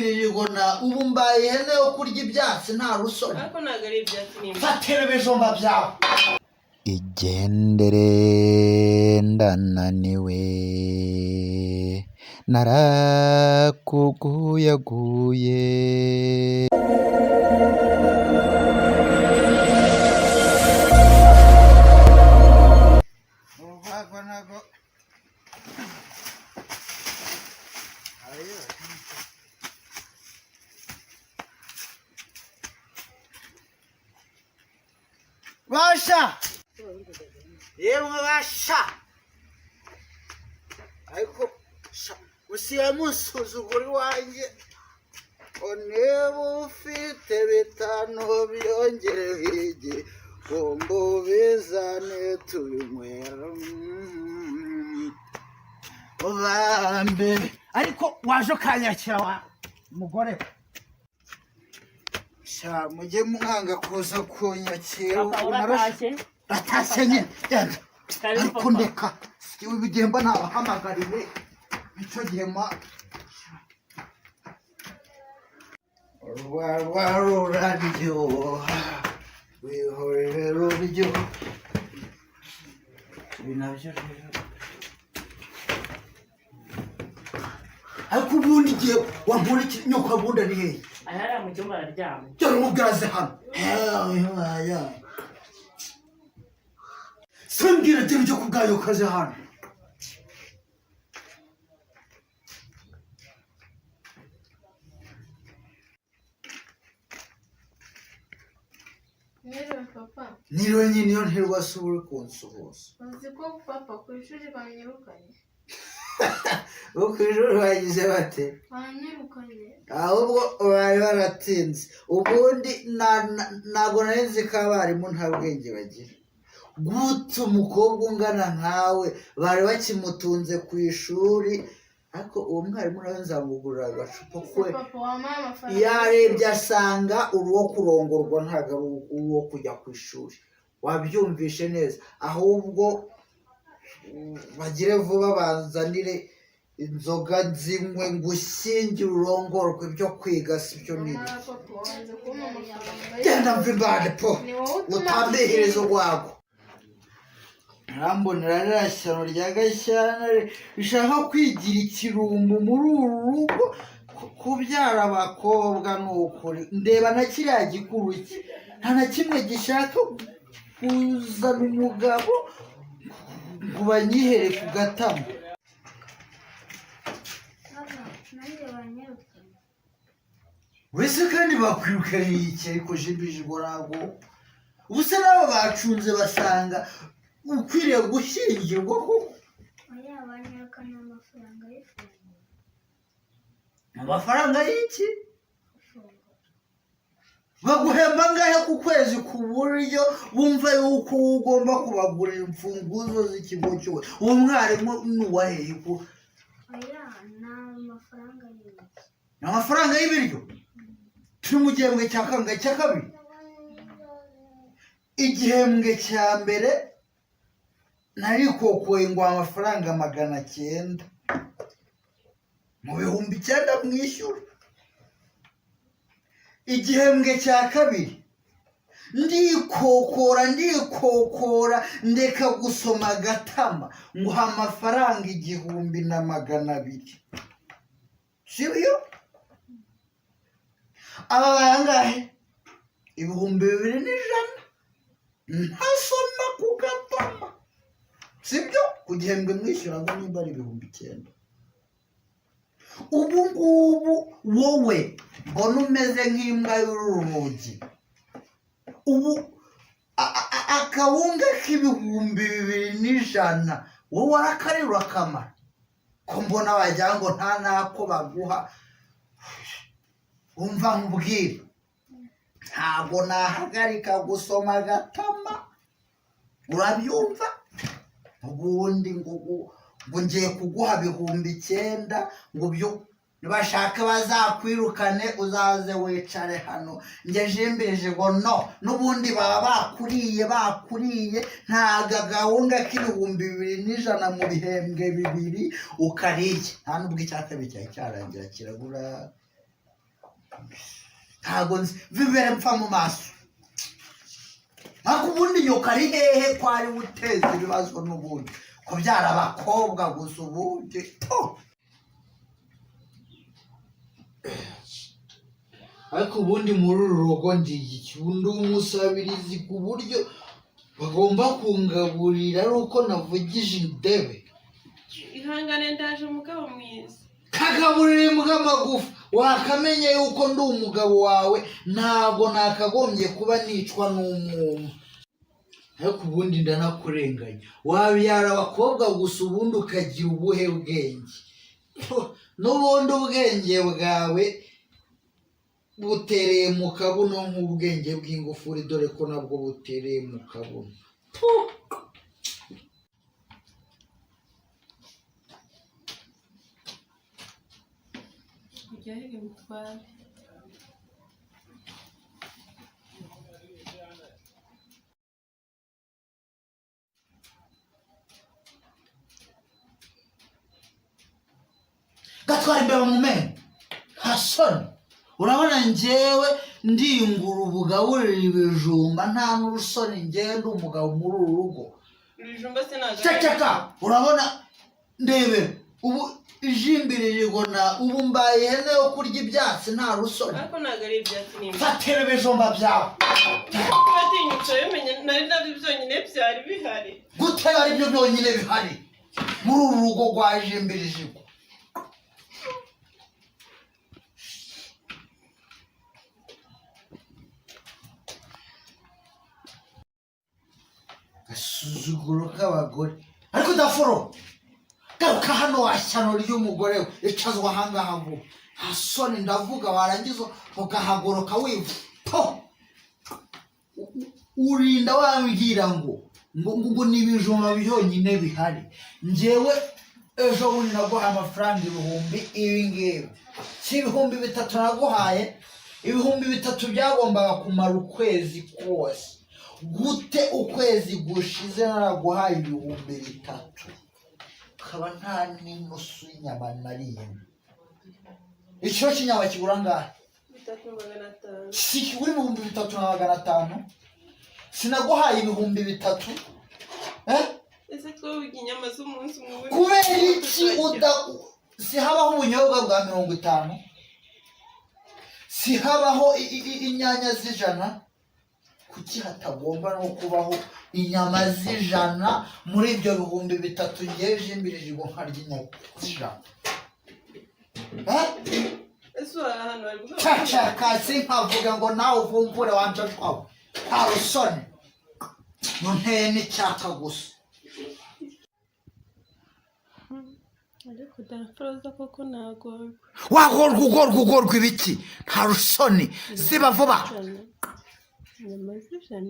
kirigona ubu mbaye ihene yo kurya ibyatsi nta rusoni ariko nagari ibyatsi ni fatira ibijumba byawe igendere ndananiwe narakuguyaguye Basha yemwe basha ariko usiye musuzuguri wanjye onebo ufite bitano byongere bigi bombo bizane tubinywera obambe ariko waje kanyakira wa mugore sha mujye mwanga kuza kunyakira ratashye nyine yanda ariko ndeka siwe bigihemba nabahamagarire icyo gihema ruraryoha wihorere ruryo binabyo rero ariko ubundi igihe wampura nyoko abundi ari hehe ayara mu cyumba araryamye cyane umugaze hano sambwira ati byo kugayo kaze hano Nero papa niro nyine yo nterwa suri kunsuhuza uzi ko papa ku ishuri banyirukanye ukwijuru bagize bate banyirukanye ahubwo bari baratinze ubundi ntago nzi ko abarimu nta bwenge bagira gute umukobwa ungana nkawe bari bakimutunze ku ishuri ariko uwo mwarimu nawe nzamugurira agacupa kwe yarebye asanga uruwo kurongorwa ntabwo ari uwo kujya ku ishuri wabyumvishe neza ahubwo bagire vuba banzanire inzoga zinywe ngushyingire urongorwe ibyo kwiga si byo niba genda mva imbande po utambihereza urwago rambonera ririya shyano rya gashyana rishaka kwigira ikirumbu muri uru rugo kubyara abakobwa ni ukuri ndeba na kiriya gikuru cye nta na kimwe gishaka kuzana umugabo ngo banyihere ku gatama wese kandi bakwirukaniye iki ariko jibije gorago ubuse nabo bacunze basanga ukwiriye gushyingirwa koko amafaranga y'iki baguhemba ngahe ku kwezi ku buryo bumva yuko ugomba kubagurira imfunguzo z'ikigo cyose uwo mwarimu nuwaheye ko amafaranga y'ibiryo turi mu gihembwe cya kangahe cya kabiri igihembwe cya mbere narikokoye ngo amafaranga 900 mu bihumbi 9 mwishyura igihembwe cya kabiri ndikokora ndeka gusoma gatama nguha amafaranga 1200 sibyo aba bangahe 2100 ntasoma ku gatama sibyo ku gihembwe mwishyura ngo nimba ari 9,000 ubu ngubu wowe mbona umeze nk'imbwa y'ururugi ubu akawunga k'2,100 wowe arakarira akamara ko mbona wagira ngo nta nako baguha umva nkubwire ntabwo nahagarika gusoma gatama urabyumva ubundi ngo ngiye kuguha 9,000 ngo byo nibashaka bazakwirukane uzaze wicare hano ngejembirije ngo no n'ubundi baba bakuriye ntaga gahunda k'2,100 mu bihembwe 2 ukariye nta nubwo icyakabiri cyarangira kiragura ntago nzi vibere mpfa mu maso ariko ubundi nyoka ari hehe ko ari guteza ibibazo n'ubundi kubyara abakobwa gusa ubundi ariko ubundi muri uru rugo ndi umusabirizi ku buryo bagomba kungaburira ari uko navugije indebe. ihangane ndaje umugabo mwiza. Kagaburira imbwa amagufa wakamenye yuko ndi umugabo wawe ntago nakagombye kuba nicwa n'umwuma. Ariko ubundi ndanakurenganya wabyara abakobwa gusa ubundi ukagira ubuhe bwenge n'ubundi ubwenge bwawe butereye mu kabuno nk'ubwenge bw'ingufuri dore ko nabwo butereye mu kabuno. Ujyahe mutware. Gatwara imbeba mu menyo hasoni urabona njyewe ndingura ubugaburira ibijumba nta n'urusoni njyewe ndi umugabo muri uru rugo. Ibijumba sinaga ceceka urabona ndebera ubu ijimbiri rigona ubu mbaye ihene yo kurya ibyatsi nta rusoni. ariko ntago ari ibyatsi n'imba fatira ibijumba byawe batinyutse bimenye nari nabyo byonyine byari bihari gute ari byo byonyine bihari muri uru rugo rwa ijimbiri jigo. Gasuzuguro k'abagore ariko dafuro garuka hano washyano ry'umugore we icazwa ahangaha vuba hasoni ndavuga warangiza ukahagoroka wivu urinda wambwira ngo n'ibijumba byonyine bihari njyewe ejo bundi naguhaye amafaranga ibihumbi ibi ngibi si ibihumbi 3 naguhaye ibihumbi 3 byagombaga kumara ukwezi kose gute ukwezi gushize naraguhaye ibihumbi 3 kaba nta n'inusu y'inyama nariye. Icyo kinyama kigura ngahe? 3,500. Si kigura ibihumbi 3,500 sinaguhaye ibihumbi 3 ese twowe inyama z'umunsi umwe kubera iki si habaho ubunyobwa bwa 50 si habaho inyanya z'100 kuki hatagomba no kubaho inyama z'100 muri ibyo bihumbi 3 ngeje imbirije ngo nkarya inyama z'100 ese hano bari chaka sinkavuga ngo nawe uvumbure wanje twawe harusoni nonteye n'icyaka gusa. ariko daraproza koko nago wagorwa ibiki nta rusoni ziba vuba. inyama z'ijana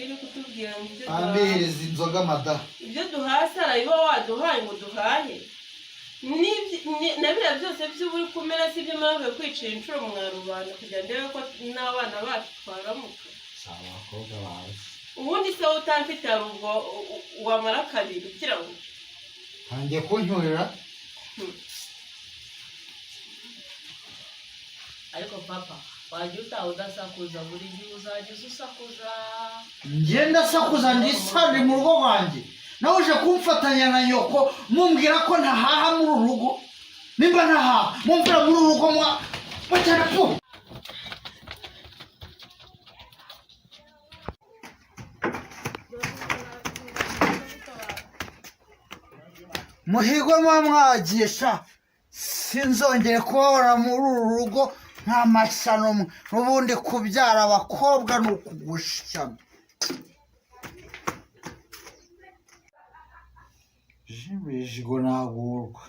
iri kutubwira mu byo ambiriza inzoga mada ibyo duhase arayiba waduhaye ngo duhahe na biriya byose by'uburi kumera si byo mpamvu yo kwicira inshuro mwa rubanda kugira ndebe ko n'abana bacu twaramuka. abakobwa bawe ubundi se wowe utamfite hari ubwo wamara kabiri ugira ngo ntangiye kuncyurira. ariko papa wajya utaha udasakuza buri gihe uzajya usakuza. njye ndasakuza ndisande mu rugo rwanjye nawe uje kumfatanya na nyoko mumbwira ko ntahaha muri uru rugo nimba ntahaha mumvira muri uru rugo bajyana pu muhigwe mwagisha sinzongere kubabona muri uru rugo nta masano n'ubundi kubyara abakobwa ni ukugushyana. jibijigo nagurwa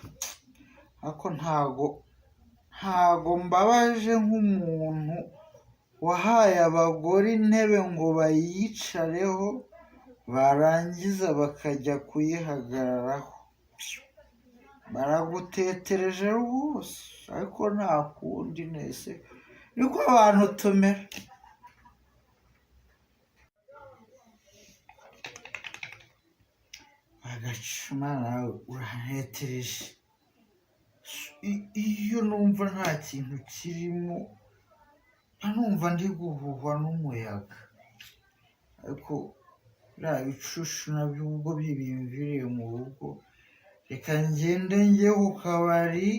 ariko ntago mbabaje nk'umuntu wahaye abagore intebe ngo bayicareho barangiza bakajya kuyihagararaho. baragutetereje rwose ariko nta kundi nese niko abantu tumera. agacuma nawe uranetereje iyo numva nta kintu kirimo numva ndi guhuhwa n'umuyaga, ariko biriya bicucu nabyo ubwo bibimviriye mu rugo, reka ngende njye ku kabari,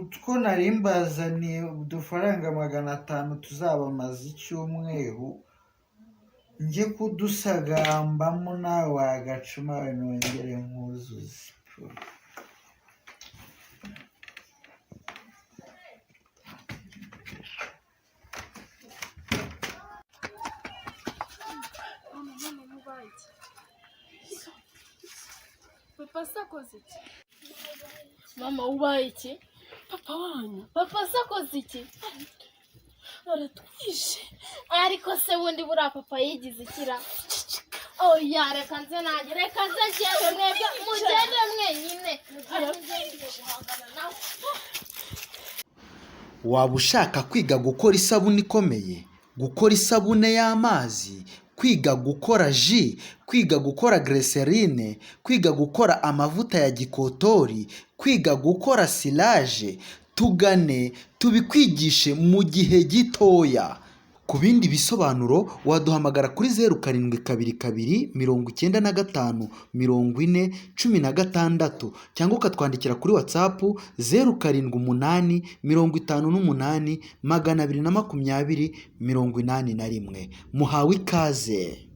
utwo nari mbazaniye udufaranga 500 tuzabamaza icyumweru, njye kudusagambamo nawe wagacuma we nongere nkuzuze. Papa sakoze iki? Mama ubaye iki? Papa wanyu. Papa sakoze iki? Aratwishe. Ariko se wundi buriya papa yigize ikira? Oya reka nze nanjye, reka nze njyewe mwebwe mugende mwenyine. Waba ushaka kwiga gukora isabune ikomeye, gukora isabune y'amazi, kwiga gukora ji, kwiga gukora glycerine, kwiga gukora amavuta ya gikotori, kwiga gukora silage, tugane tubikwigishe mu gihe gitoya. Ku bindi bisobanuro waduhamagara kuri 0722 95 40 16 cyangwa ukatwandikira kuri WhatsApp 0788 58 220 81. Muhawe ikaze.